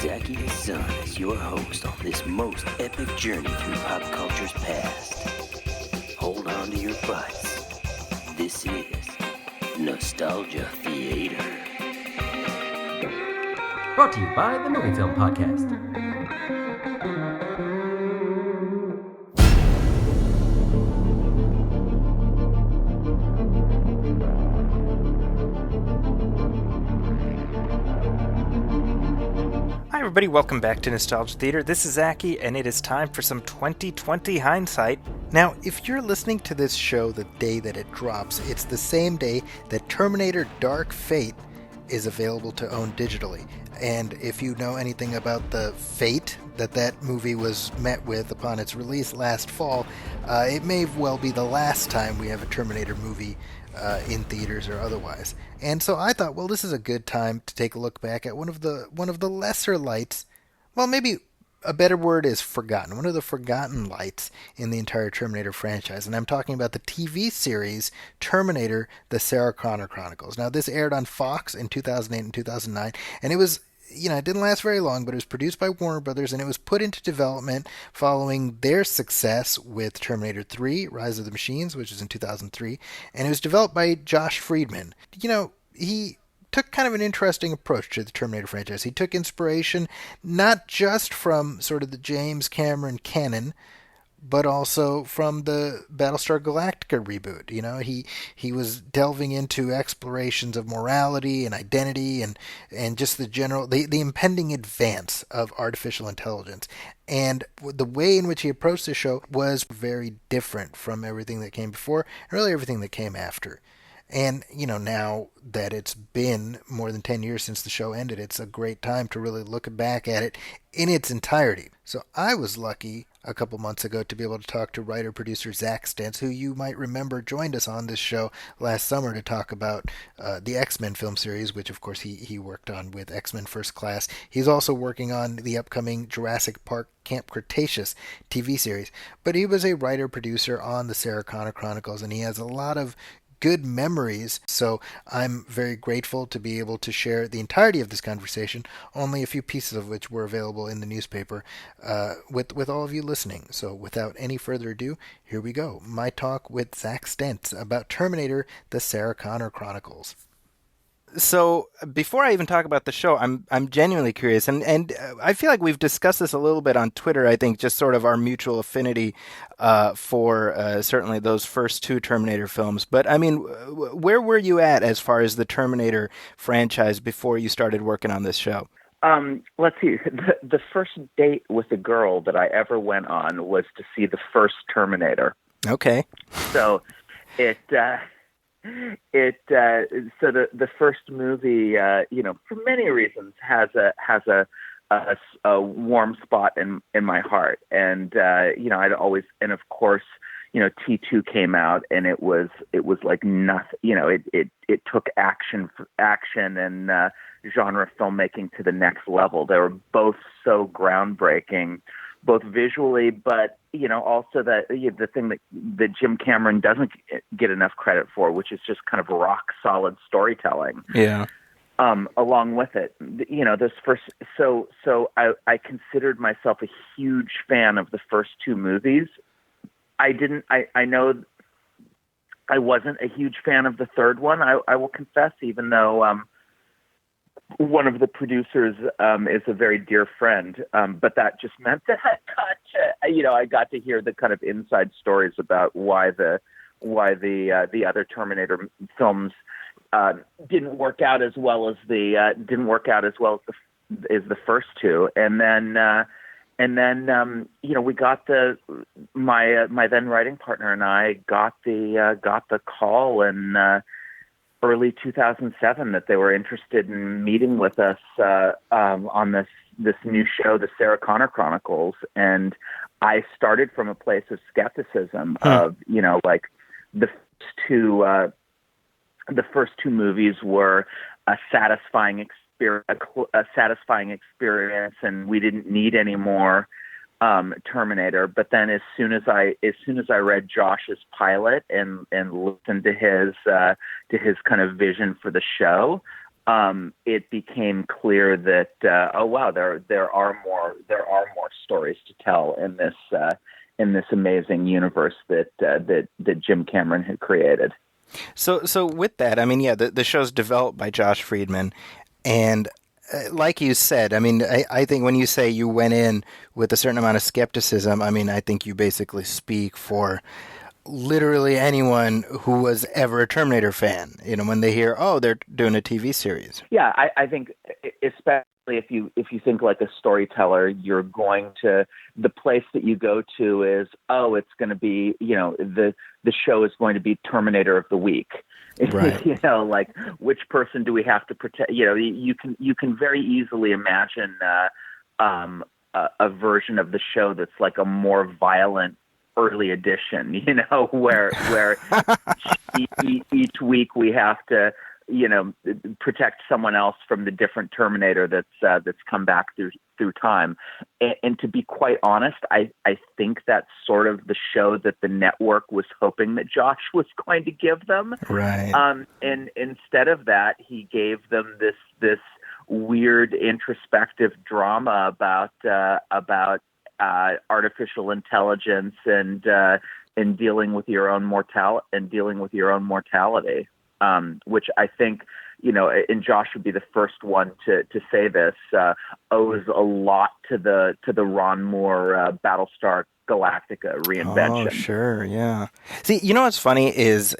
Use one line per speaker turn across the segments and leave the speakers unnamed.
Zachy the Sun is your host on this most epic journey through pop culture's past. Hold on to your butts. This is Nostalgia Theater.
Brought to you by the Movie Film Podcast.
Hi everybody, welcome back to Nostalgia Theater. This is Zachy, and it is time for some 2020 hindsight. Now, if you're listening to this show the day that it drops, it's the same day that Terminator Dark Fate is available to own digitally. And if you know anything about the fate that movie was met with upon its release last fall, it may well be the last time we have a Terminator movie in theaters or otherwise. And so I thought, well, this is a good time to take a look back at one of the lesser lights. Well, maybe a better word is forgotten. One of the forgotten lights in the entire Terminator franchise. And I'm talking about the TV series Terminator, the Sarah Connor Chronicles. Now, this aired on Fox in 2008 and 2009, and it was, it didn't last very long, but it was produced by Warner Brothers, and it was put into development following their success with Terminator 3, Rise of the Machines, which is in 2003, and it was developed by Josh Friedman. He took kind of an interesting approach to the Terminator franchise. He took inspiration not just from sort of the James Cameron canon, but also from the Battlestar Galactica reboot. He was delving into explorations of morality and identity and just the impending advance of artificial intelligence. And the way in which he approached the show was very different from everything that came before, and really everything that came after. And, now that it's been more than 10 years since the show ended, it's a great time to really look back at it in its entirety. So I was lucky a couple months ago to be able to talk to writer-producer Zack Stentz, who you might remember joined us on this show last summer to talk about the X-Men film series, which of course he worked on with X-Men First Class. He's also working on the upcoming Jurassic Park Camp Cretaceous TV series. But he was a writer-producer on the Sarah Connor Chronicles, and he has a lot of good memories, so I'm very grateful to be able to share the entirety of this conversation, only a few pieces of which were available in the newspaper, with all of you listening. So without any further ado, here we go. My talk with Zack Stentz about Terminator, the Sarah Connor Chronicles. So before I even talk about the show, I'm genuinely curious, and I feel like we've discussed this a little bit on Twitter. I think just sort of our mutual affinity for certainly those first two Terminator films. But I mean, where were you at as far as the Terminator franchise before you started working on this show?
Let's see. The first date with a girl that I ever went on was to see the first Terminator.
Okay.
So so the first movie, for many reasons has a warm spot in my heart, and I'd always, and of course, T2 came out, and it was like nothing. It took action and genre filmmaking to the next level. They were both so groundbreaking, both visually, but also the thing that Jim Cameron doesn't get enough credit for, which is just kind of rock solid storytelling.
Yeah.
Along with it, those first. So I considered myself a huge fan of the first two movies. I know I wasn't a huge fan of the third one. I will confess, even though one of the producers is a very dear friend, but that just meant that I got to hear the kind of inside stories about why the other Terminator films didn't work out as well as the first two, and then we got my then writing partner and I got the call in early 2007 that they were interested in meeting with us on this new show, the Sarah Connor Chronicles, and I started from a place of skepticism of like the first two movies were a satisfying experience, and we didn't need any more Terminator. But then as soon as I read Josh's pilot and listened to his kind of vision for the show, it became clear that oh wow, there are more stories to tell in this amazing universe that Jim Cameron had created.
So with that, I mean, yeah, the show's developed by Josh Friedman, and like you said, I mean, I think when you say you went in with a certain amount of skepticism, I mean, I think you basically speak for literally anyone who was ever a Terminator fan, you know, when they hear, oh, they're doing a TV series.
Yeah, I think especially if you think like a storyteller, you're going to, the place that you go to is, oh, it's going to be, you know, the show is going to be Terminator of the Week.
Right.
You know, like which person do we have to protect? You know, you can very easily imagine a version of the show that's like a more violent early edition, you know, where each week we have to, you know, protect someone else from the different Terminator that's come back through time. And to be quite honest, I think that's sort of the show that the network was hoping that Josh was going to give them.
Right.
And instead of that, he gave them this weird introspective drama about artificial intelligence and dealing with your own mortality, which I think, you know, and Josh would be the first one to say this, owes a lot to the Ron Moore Battlestar Galactica reinvention.
Oh, sure, yeah. See, you know what's funny is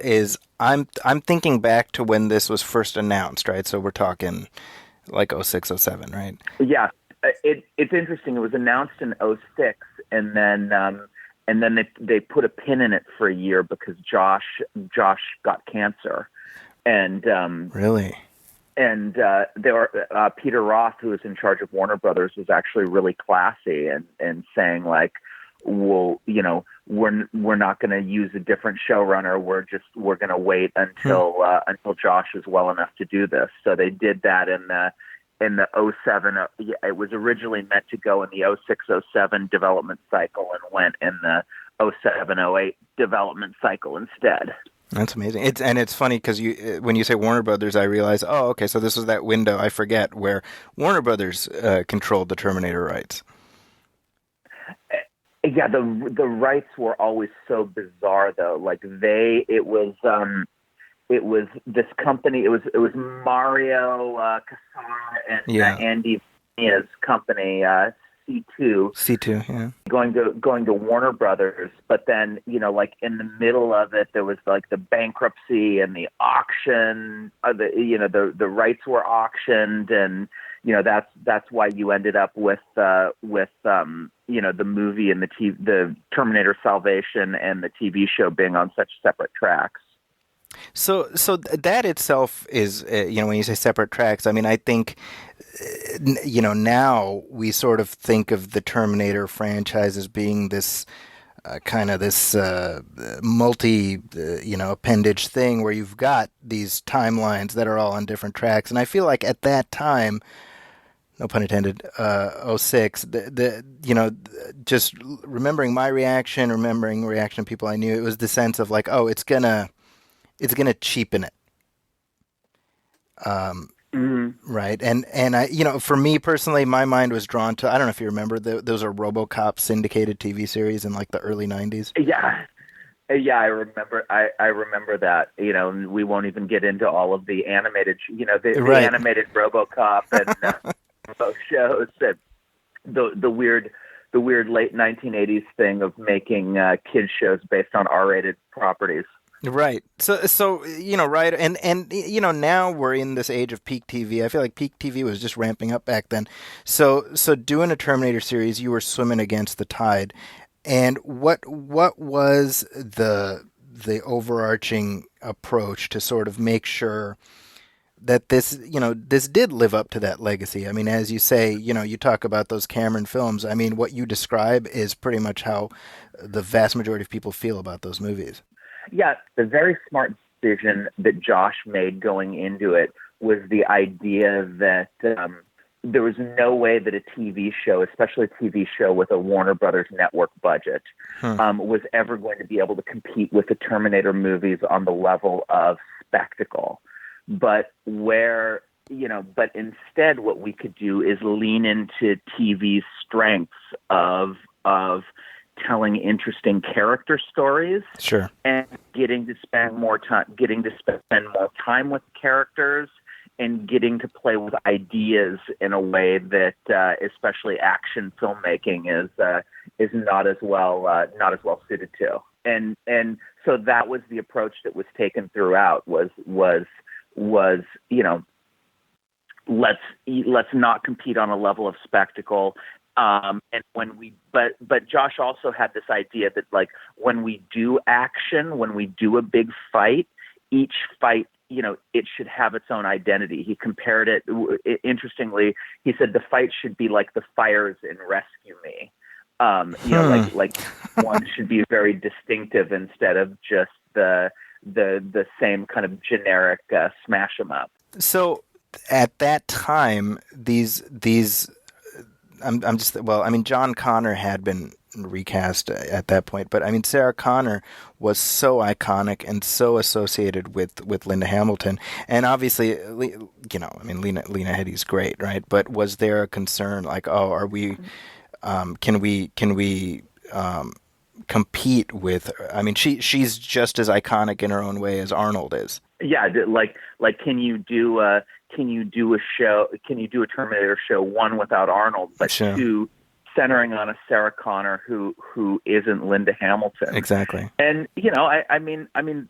I'm thinking back to when this was first announced, right? So we're talking like 06, 07, right?
Yeah. It's interesting. It was announced in 06, and then they put a pin in it for a year because Josh got cancer, and
really,
and there were Peter Roth, who was in charge of Warner Brothers, was actually really classy and saying like, well, you know, we're not going to use a different showrunner. We're going to wait until Josh is well enough to do this. So they did that in the 07, it was originally meant to go in the 06-07 development cycle and went in the 07-08 development cycle instead.
That's amazing. It's funny because when you say Warner Brothers, I realize, oh, okay, so this was that window, I forget, where Warner Brothers controlled the Terminator rights.
Yeah, the rights were always so bizarre though. Like it was this company. It was Mario Casar and Andy Mia's company, C2.
C2, yeah.
Going to Warner Brothers, but then, you know, like in the middle of it, there was like the bankruptcy and the auction. The rights were auctioned, and you know that's why you ended up with you know, the movie and the Terminator Salvation and the TV show being on such separate tracks.
So that itself is, you know, when you say separate tracks, I mean, I think, you know, now we sort of think of the Terminator franchise as being this kind of this multi, you know, appendage thing where you've got these timelines that are all on different tracks. And I feel like at that time, no pun intended, 06, the you know, just remembering my reaction, remembering the reaction of people I knew, it was the sense of like, oh, it's gonna cheapen it. Right. And I, you know, for me personally, my mind was drawn to, I don't know if you remember, those are RoboCop syndicated TV series in like the early 90s.
Yeah, I remember. I remember that. You know, we won't even get into all of the animated, you know, the animated RoboCop and both shows, that the weird late 1980s thing of making kids shows based on R-rated properties.
Right. So you know, right, and you know, now we're in this age of peak TV. I feel like peak TV was just ramping up back then. So doing a Terminator series, you were swimming against the tide. And what was the overarching approach to sort of make sure that this, you know, this did live up to that legacy? I mean, as you say, you know, you talk about those Cameron films. I mean, what you describe is pretty much how the vast majority of people feel about those movies.
Yeah, the very smart decision that Josh made going into it was the idea that there was no way that a TV show, especially a TV show with a Warner Brothers network budget, was ever going to be able to compete with the Terminator movies on the level of spectacle. But where but instead what we could do is lean into TV's strengths of telling interesting character stories,
Sure,
and getting to spend more time with characters, and getting to play with ideas in a way that, especially action filmmaking, is not as well suited to. And so that was the approach that was taken throughout. Was let's not compete on a level of spectacle. And but Josh also had this idea that, like, when we do action, when we do a big fight, each fight, it should have its own identity. He compared it, interestingly, he said the fight should be like the fires in Rescue Me. Like one should be very distinctive instead of just the same kind of generic smash 'em up.
So at that time, John Connor had been recast at that point, but I mean, Sarah Connor was so iconic and so associated with Linda Hamilton, and obviously, Lena Headey's great, right? But was there a concern like, are we, can we compete with her? I mean, she's just as iconic in her own way as Arnold is.
Yeah, like can you do a show? Can you do a Terminator show, one, without Arnold, but
sure,
two, centering on a Sarah Connor who isn't Linda Hamilton?
Exactly.
And I mean,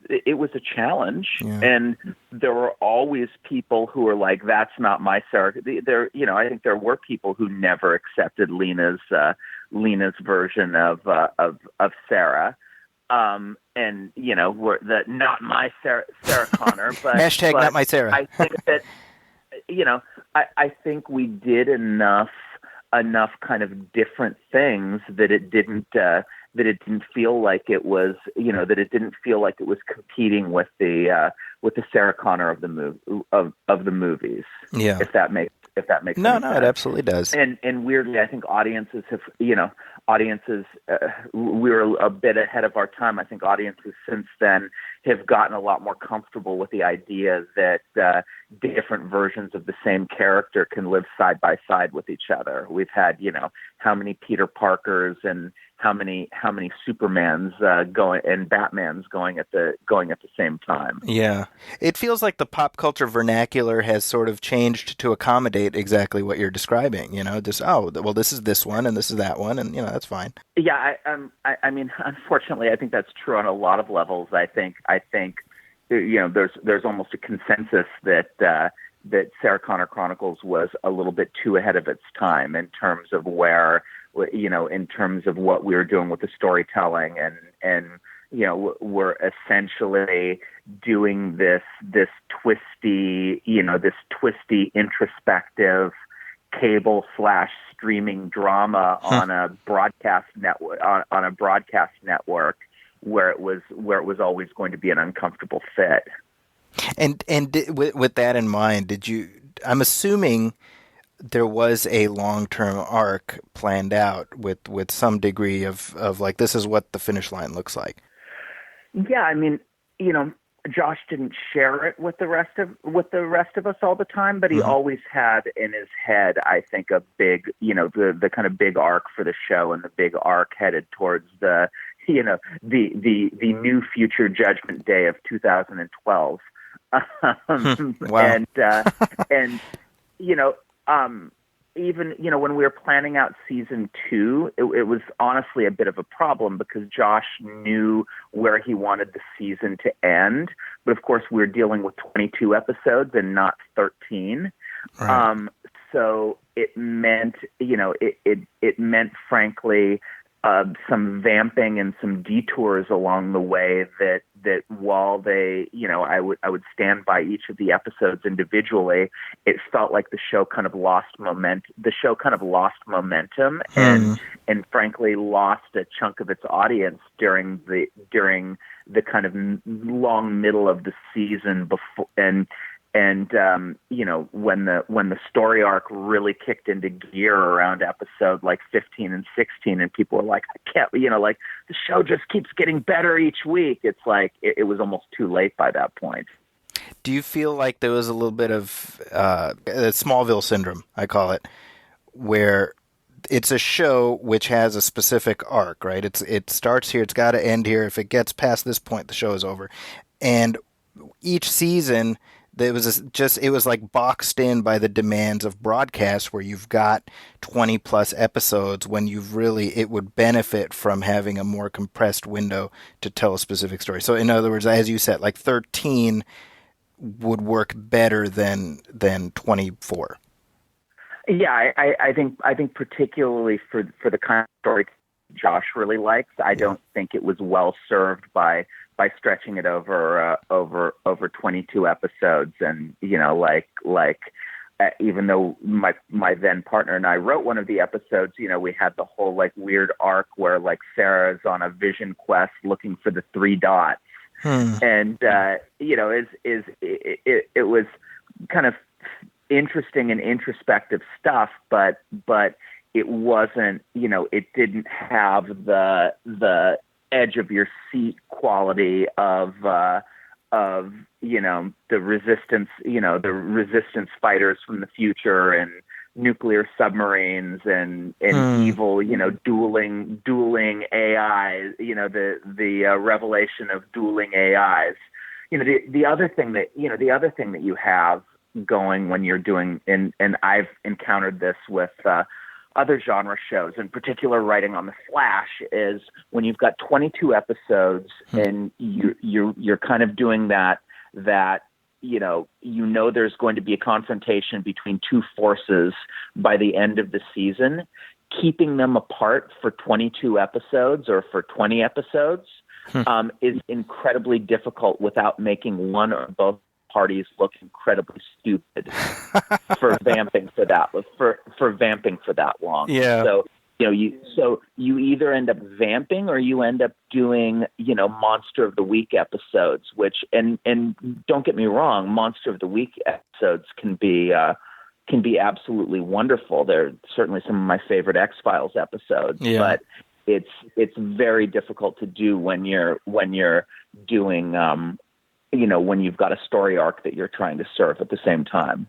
it was a challenge,
yeah.
And there were always people who were like, "That's not my Sarah." I think there were people who never accepted Lena's version of Sarah. And were not my Sarah Connor, but
hashtag
but
not my Sarah.
I think that I think we did enough kind of different things that it didn't feel like it was competing with the Sarah Connor of the movies.
Yeah.
If that makes sense.
No, it absolutely does.
And weirdly, I think audiences have, we were a bit ahead of our time. I think audiences since then have gotten a lot more comfortable with the idea that different versions of the same character can live side by side with each other. We've had, how many Peter Parkers and how many Supermans going and Batmans going at the same time.
Yeah, it feels like the pop culture vernacular has sort of changed to accommodate exactly what you're describing. Just this is this one and this is that one, and that's fine.
Yeah, I mean, unfortunately, I think that's true on a lot of levels. I think there's almost a consensus that Sarah Connor Chronicles was a little bit too ahead of its time in terms of in terms of what we were doing with the storytelling, and we're essentially doing this twisty introspective cable/streaming drama on a broadcast network where it was always going to be an uncomfortable fit.
And with that in mind, I'm assuming there was a long-term arc planned out with some degree of like, this is what the finish line looks like.
Yeah, I mean, Josh didn't share it with the rest of us all the time, but he always had in his head, I think, a big, the kind of big arc for the show, and the big arc headed towards the new future Judgment Day of 2012.
Wow.
Even when we were planning out season 2, it was honestly a bit of a problem because Josh knew where he wanted the season to end, but of course we were dealing with 22 episodes and not 13.
Right.
So it meant, it meant, frankly, some vamping and some detours along the way that while they, I would stand by each of the episodes individually, it felt like the show kind of lost momentum. The show kind of lost momentum and frankly lost a chunk of its audience during the kind of long middle of the season before when the story arc really kicked into gear around episode like 15 and 16, and people were like, I can't, like the show just keeps getting better each week. It's like it was almost too late by that point.
Do you feel like there was a little bit of Smallville syndrome, I call it, where it's a show which has a specific arc, right? It starts here, it's got to end here. If it gets past this point, the show is over. And each season, it was like boxed in by the demands of broadcast, where you've got 20 plus episodes when it would benefit from having a more compressed window to tell a specific story. So in other words, as you said, like 13 would work better than 24.
Yeah, I think particularly for the kind of story Josh really likes, I don't think it was well served by stretching it over 22 episodes. And even though my then partner and I wrote one of the episodes, we had the whole like weird arc where like Sarah's on a vision quest looking for the 3 dots. And it was kind of interesting and introspective stuff, but it wasn't, it didn't have the edge of your seat quality of the resistance fighters from the future and nuclear submarines and evil, dueling AI, the revelation of dueling AIs. The other thing that you have going when you're doing, and I've encountered this with other genre shows, in particular writing on The Flash, is when you've got 22 episodes and you're kind of doing that there's going to be a confrontation between two forces by the end of the season. Keeping them apart for 22 episodes or for 20 episodes is incredibly difficult without making one or both parties look incredibly stupid for vamping for that long.
Yeah.
So you either end up vamping or you end up doing Monster of the Week episodes, which and don't get me wrong, Monster of the Week episodes can be absolutely wonderful. They're certainly some of my favorite X-Files episodes, but it's very difficult to do when you're doing when you've got a story arc that you're trying to serve at the same time.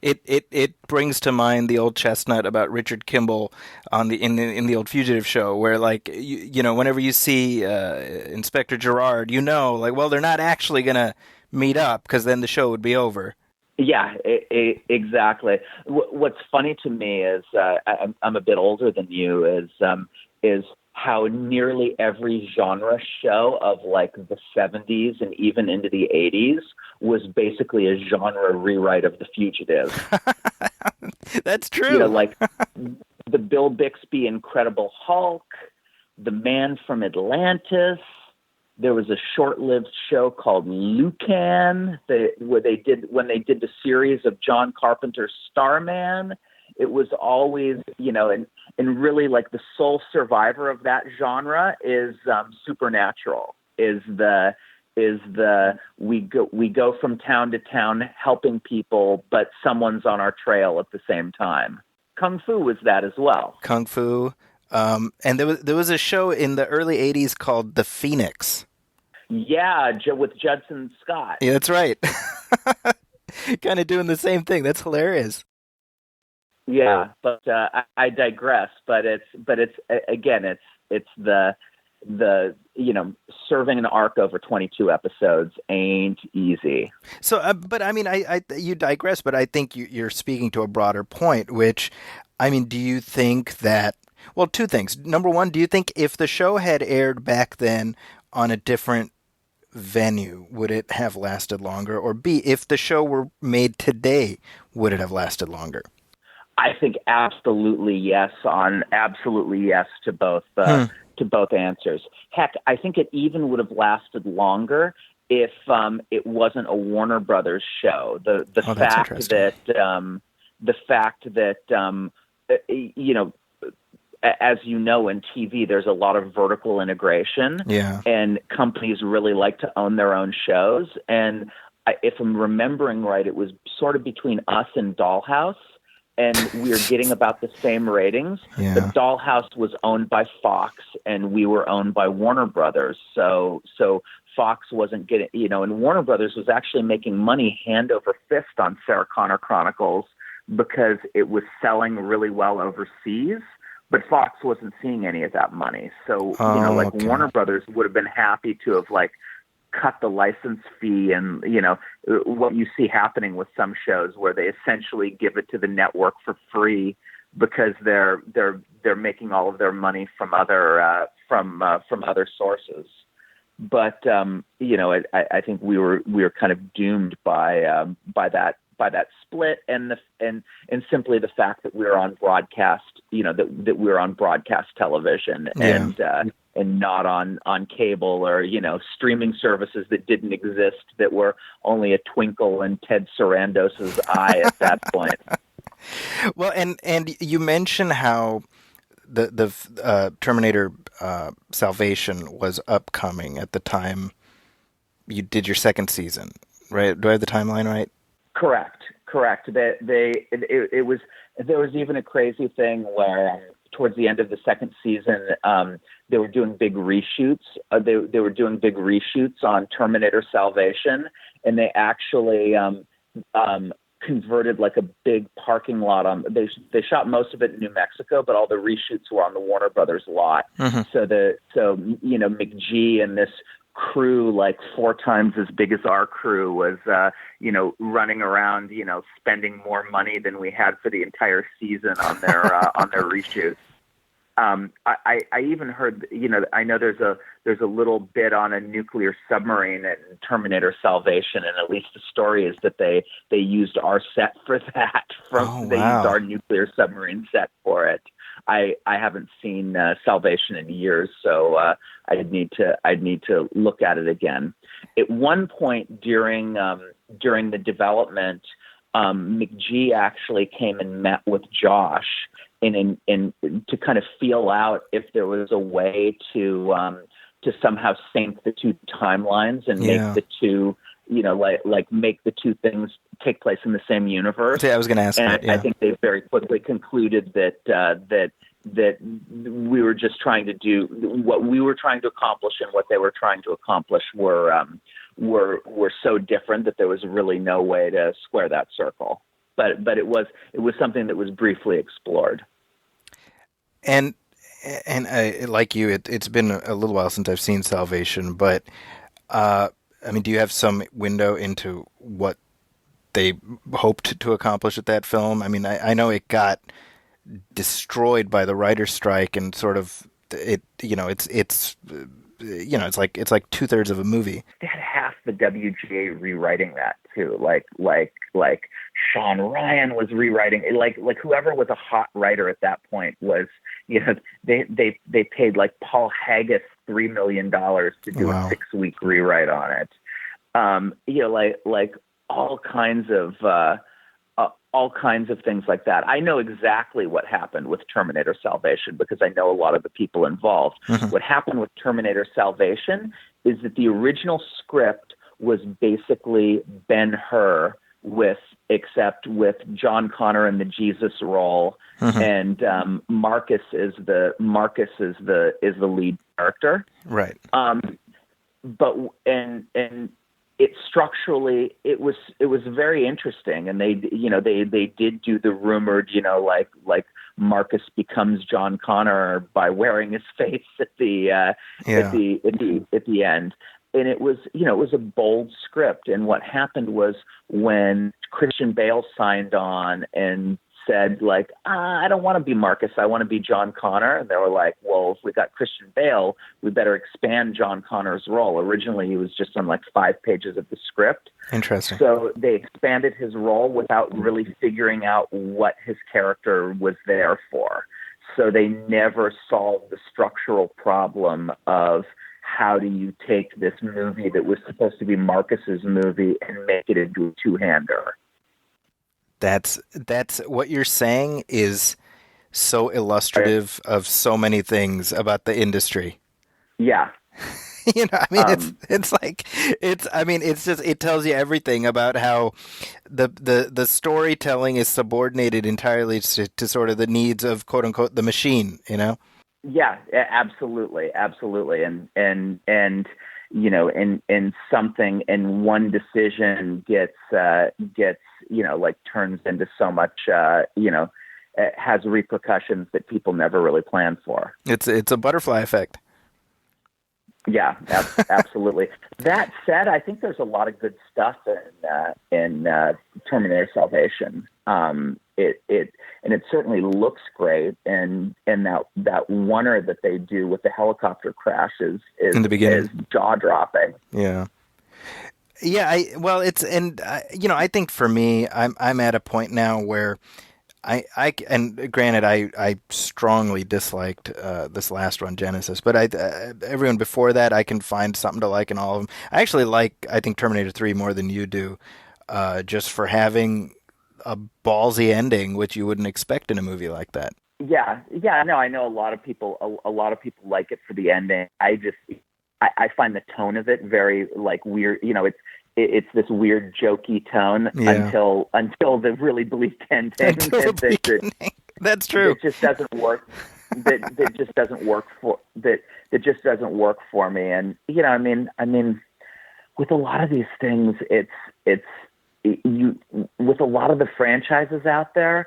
It brings to mind the old chestnut about Richard Kimball in the old Fugitive show, where like whenever you see Inspector Gerard, well, they're not actually gonna meet up because then the show would be over.
Yeah, exactly. What's funny to me is I'm a bit older than you. Is how nearly every genre show of like the 70s and even into the 80s was basically a genre rewrite of The Fugitive.
That's true.
Like the Bill Bixby Incredible Hulk, The Man from Atlantis. There was a short-lived show called Lucan when they did the series of John Carpenter's Starman. It was always, and really like the sole survivor of that genre is Supernatural. We go from town to town helping people, but someone's on our trail at the same time. Kung Fu was that as well.
Kung Fu, and there was a show in the early '80s called The Phoenix. Yeah,
with Judson Scott.
Yeah, that's right. Kind of doing the same thing. That's hilarious.
Yeah, but I digress. But it's the serving an arc over 22 episodes ain't easy.
So, but I mean, you digress. But I think you're speaking to a broader point. Which, I mean, do you think that? Well, two things. Number one, do you think if the show had aired back then on a different venue, would it have lasted longer? Or B, if the show were made today, would it have lasted longer?
I think absolutely yes to both answers. Heck, I think it even would have lasted longer if it wasn't a Warner Brothers show. The fact that as you know, in TV, there's a lot of vertical integration, and companies really like to own their own shows. And if I'm remembering right, it was sort of between us and Dollhouse. And we were getting about the same ratings. Yeah. The Dollhouse was owned by Fox, and we were owned by Warner Brothers. So Fox wasn't getting, and Warner Brothers was actually making money hand over fist on Sarah Connor Chronicles because it was selling really well overseas, but Fox wasn't seeing any of that money. So,
okay.
Warner Brothers would have been happy to have cut the license fee, and what you see happening with some shows where they essentially give it to the network for free because they're making all of their money from other sources. But I think we were kind of doomed by that split and simply the fact that we were on broadcast, that we were on broadcast television and not on cable or streaming services that didn't exist, that were only a twinkle in Ted Sarandos's eye at that point.
Well, and you mentioned how the Terminator Salvation was upcoming at the time you did your second season, right? Do I have the timeline right?
Correct. There was even a crazy thing where towards the end of the second season, they were doing big reshoots. They were doing big reshoots on Terminator Salvation, and they actually converted a big parking lot on. They shot most of it in New Mexico, but all the reshoots were on the Warner Brothers lot. Mm-hmm. So McGee and this crew 4 times as big as our crew was running around spending more money than we had for the entire season on their reshoots. I even heard, I know there's a little bit on a nuclear submarine in Terminator Salvation, and at least the story is that they used our set for that. They used our nuclear submarine set for it. I haven't seen Salvation in years, so I'd need to look at it again. At one point during the development, McGee actually came and met with Josh and to kind of feel out if there was a way to somehow sync the two timelines and make the two, make the two things take place in the same universe.
Yeah, I was going to ask that. Yeah.
I think they very quickly concluded that we were just trying to do what we were trying to accomplish, and what they were trying to accomplish were so different that there was really no way to square that circle. But it was something that was briefly explored.
And I, like you, it's been a little while since I've seen Salvation, but do you have some window into what they hoped to accomplish with that film? I know it got destroyed by the writer's strike, and sort of it's like 2/3 of a movie.
They had half the WGA rewriting that too. Like Sean Ryan was rewriting it. Like whoever was a hot writer at that point was, they paid Paul Haggis $3 million to do a 6-week rewrite on it. All kinds of things like that. I know exactly what happened with Terminator Salvation because I know a lot of the people involved. Mm-hmm. What happened with Terminator Salvation is that the original script was basically Ben-Hur except with John Connor in the Jesus role, mm-hmm. and Marcus is the lead character.
Right.
But it structurally it was very interesting, and they did do the rumored like Marcus becomes John Connor by wearing his face at the end, and it was a bold script. And what happened was when Christian Bale signed on and said I don't want to be Marcus, I want to be John Connor. And they were like, well, if we got Christian Bale, we better expand John Connor's role. Originally, he was just on 5 pages of the script.
Interesting.
So they expanded his role without really figuring out what his character was there for. So they never solved the structural problem of how do you take this movie that was supposed to be Marcus's movie and make it into a two-hander.
That's what you're saying is so illustrative of so many things about the industry.
Yeah.
It tells you everything about how the storytelling is subordinated entirely to sort of the needs of quote unquote the machine,
Yeah, absolutely. And in something, and one decision gets like turns into so much, it has repercussions that people never really planned for.
It's a butterfly effect.
Yeah, absolutely. That said, I think there's a lot of good stuff in Terminator Salvation. It certainly looks great, and that oneer that they do with the helicopter crash is
in the beginning
is jaw dropping.
Yeah. I think for me, I'm at a point now where and granted, I strongly disliked this last one, Genesis, but everyone before that, I can find something to like in all of them. I think Terminator 3 more than you do, just for having a ballsy ending, which you wouldn't expect in a movie like that.
Yeah. No, I know a lot of people like it for the ending. I find the tone of it very like weird. It's this weird jokey tone until the really bleak ending.
That's true.
It just doesn't work. That just doesn't work for me. And I mean, with a lot of these things, with a lot of the franchises out there,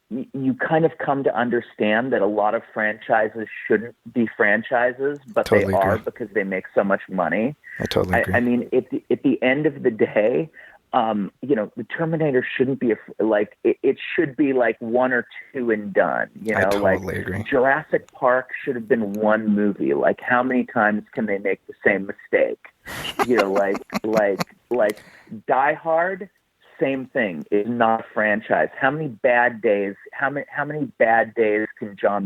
you kind of come to understand that a lot of franchises shouldn't be franchises, but totally they are agree. Because they make so much money.
I totally agree.
I mean, at the end of the day, the Terminator shouldn't be it should be like one or two and done.
I totally agree.
Jurassic Park should have been one movie. Like, how many times can they make the same mistake? Like Die Hard. Same thing. It's not a franchise. How many bad days? How many bad days can how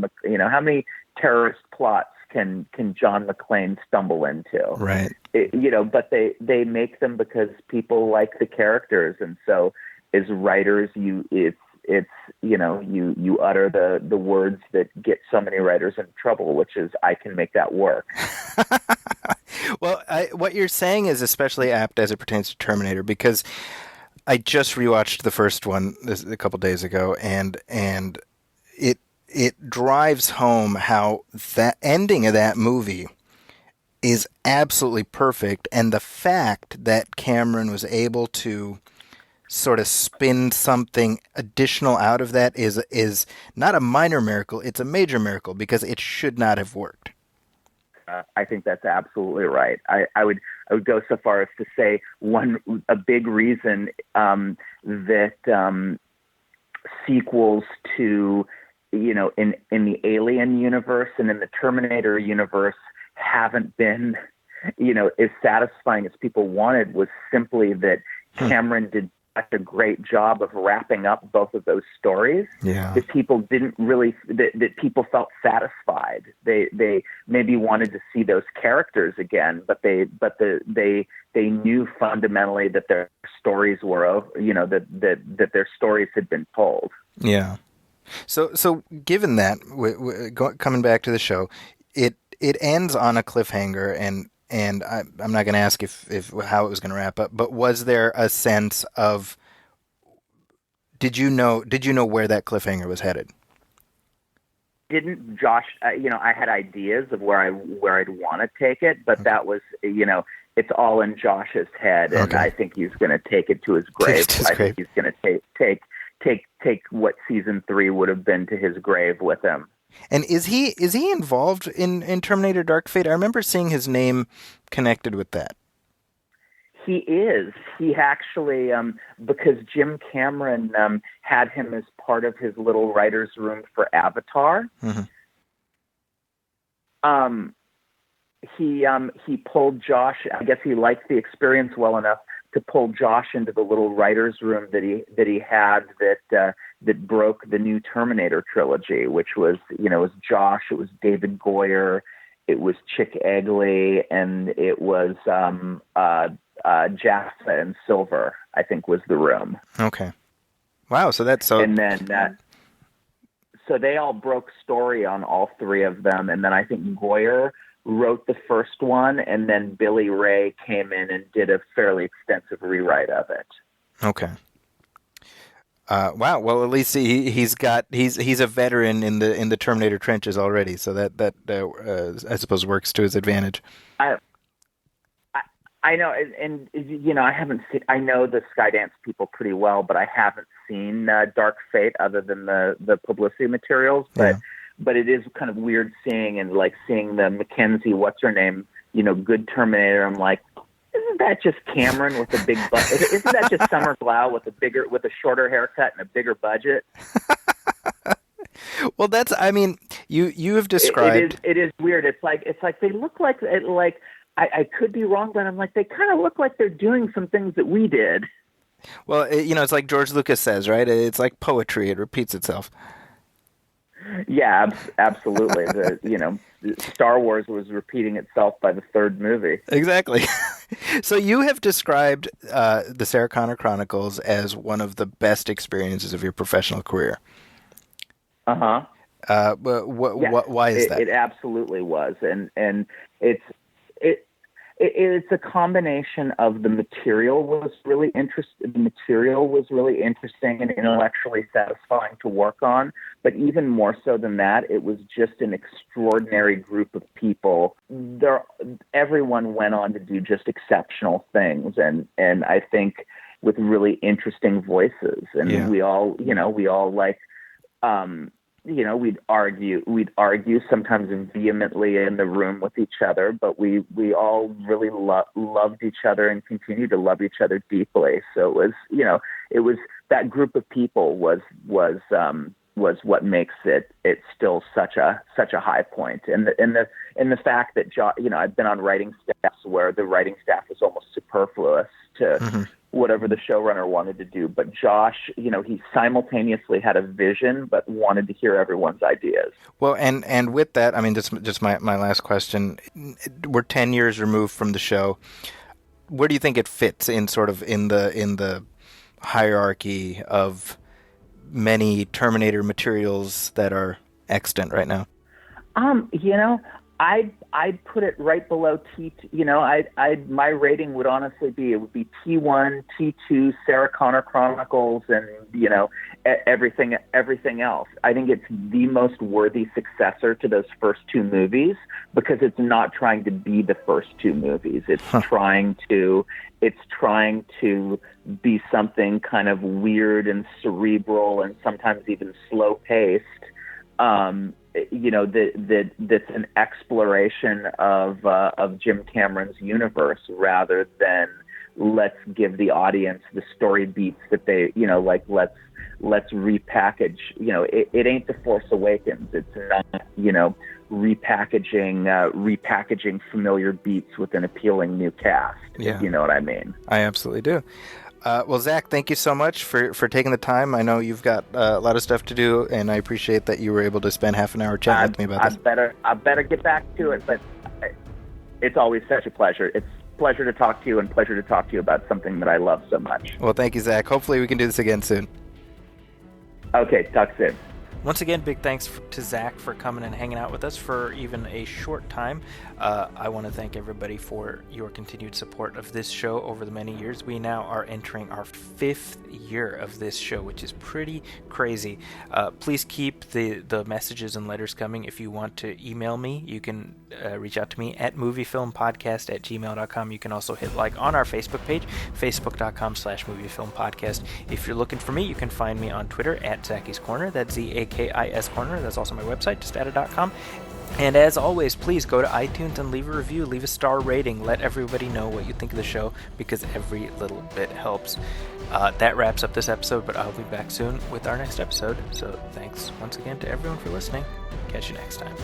many terrorist plots can John McClane stumble into?
Right.
But they make them because people like the characters, and so as writers, you utter the words that get so many writers in trouble, which is, I can make that work.
Well, what you're saying is especially apt as it pertains to Terminator, because I just rewatched the first one a couple days ago, and it drives home how that ending of that movie is absolutely perfect, and the fact that Cameron was able to sort of spin something additional out of that is not a minor miracle; it's a major miracle, because it should not have worked.
I think that's absolutely right. I would go so far as to say a big reason that sequels to in the Alien universe and in the Terminator universe haven't been as satisfying as people wanted was simply that Cameron did such a great job of wrapping up both of those stories that people didn't really that people felt satisfied. They maybe wanted to see those characters again, but they knew fundamentally that their stories were over, that their stories had been told.
Yeah. So given that, coming back to the show, it ends on a cliffhanger, and I'm not going to ask if how it was going to wrap up, but was there a sense of, did you know where that cliffhanger was headed?
Didn't Josh? I had ideas of where I'd want to take it, but that was, it's all in Josh's head, and I think he's going to take it to his grave. I think he's going to take what season 3 would have been to his grave with him.
And is he involved in Terminator Dark Fate? I remember seeing his name connected with that.
He is. He actually, because Jim Cameron had him as part of his little writer's room for Avatar.
Mm-hmm.
He pulled Josh. I guess he liked the experience well enough to pull Josh into the little writer's room that he had that broke the new Terminator trilogy, which was, it was Josh, it was David Goyer, it was Chick Egley, and it was Jaffa and Silver, I think, was the room.
Okay. Wow. So that's so.
And then so they all broke story on all three of them, and then I think Goyer wrote the first one, and then Billy Ray came in and did a fairly extensive rewrite of it.
Okay. Wow. Well, at least he's a veteran in the Terminator trenches already, so that I suppose works to his advantage.
I know, and you know, I haven't seen. I know the Skydance people pretty well, but I haven't seen Dark Fate other than the publicity materials. But it is kind of weird seeing the Mackenzie, what's her name, you know, good Terminator. I'm like, isn't that just Cameron with a big butt? Isn't that just Summer Glau with a shorter haircut and a bigger budget?
Well, you have described.
It is weird. It's like they look like I could be wrong, but I'm like, they kind of look like they're doing some things that we did.
Well, it's like George Lucas says, right? It's like poetry; it repeats itself.
Yeah, absolutely. Star Wars was repeating itself by the third movie.
Exactly. So you have described the Sarah Connor Chronicles as one of the best experiences of your professional career.
Uh-huh.
But why is that?
It absolutely was, and it's a combination of the material was really interesting and intellectually satisfying to work on, but even more so than that, it was just an extraordinary group of people. Everyone went on to do just exceptional things, and I think with really interesting voices, and we all like. We'd argue sometimes vehemently in the room with each other, but we all really loved each other and continued to love each other deeply. So it was that group of people was what makes it still such a high point. And the fact that I've been on writing staffs where the writing staff was almost superfluous to whatever the showrunner wanted to do. But Josh, he simultaneously had a vision, but wanted to hear everyone's ideas. Well,
and with that, I mean, just my last question. We're 10 years removed from the show. Where do you think it fits in sort of in the hierarchy of many Terminator materials that are extant right now?
I'd put it right below T. My rating would honestly be T1, T2, Sarah Connor Chronicles, and everything else. I think it's the most worthy successor to those first two movies because it's not trying to be the first two movies. It's trying to be something kind of weird and cerebral and sometimes even slow paced. That's an exploration of Jim Cameron's universe rather than let's give the audience the story beats that they, let's repackage. It ain't The Force Awakens. It's not, repackaging familiar beats with an appealing new cast.
Yeah.
You know what I mean?
I absolutely do. Well, Zach, thank you so much for taking the time. I know you've got a lot of stuff to do, and I appreciate that you were able to spend half an hour chatting with me about this.
I better get back to it, but it's always such a pleasure. It's a pleasure to talk to you and pleasure to talk to you about something that I love so much.
Well, thank you, Zach. Hopefully we can do this again soon.
Okay, talk soon.
Once again, big thanks to Zach for coming and hanging out with us for even a short time. I want to thank everybody for your continued support of this show over the many years. We now are entering our 5th year of this show, which is pretty crazy. Please keep the messages and letters coming. If you want to email me, you can reach out to me at moviefilmpodcast@gmail.com. You can also hit like on our Facebook page, facebook.com/moviefilmpodcast. If you're looking for me, you can find me on Twitter at Zacky's Corner. That's ZAKIS Corner. That's also my website, justata.com. And as always, please go to iTunes and leave a review, leave a star rating, let everybody know what you think of the show, because every little bit helps. That wraps up this episode, but I'll be back soon with our next episode. So thanks once again to everyone for listening. Catch you next time.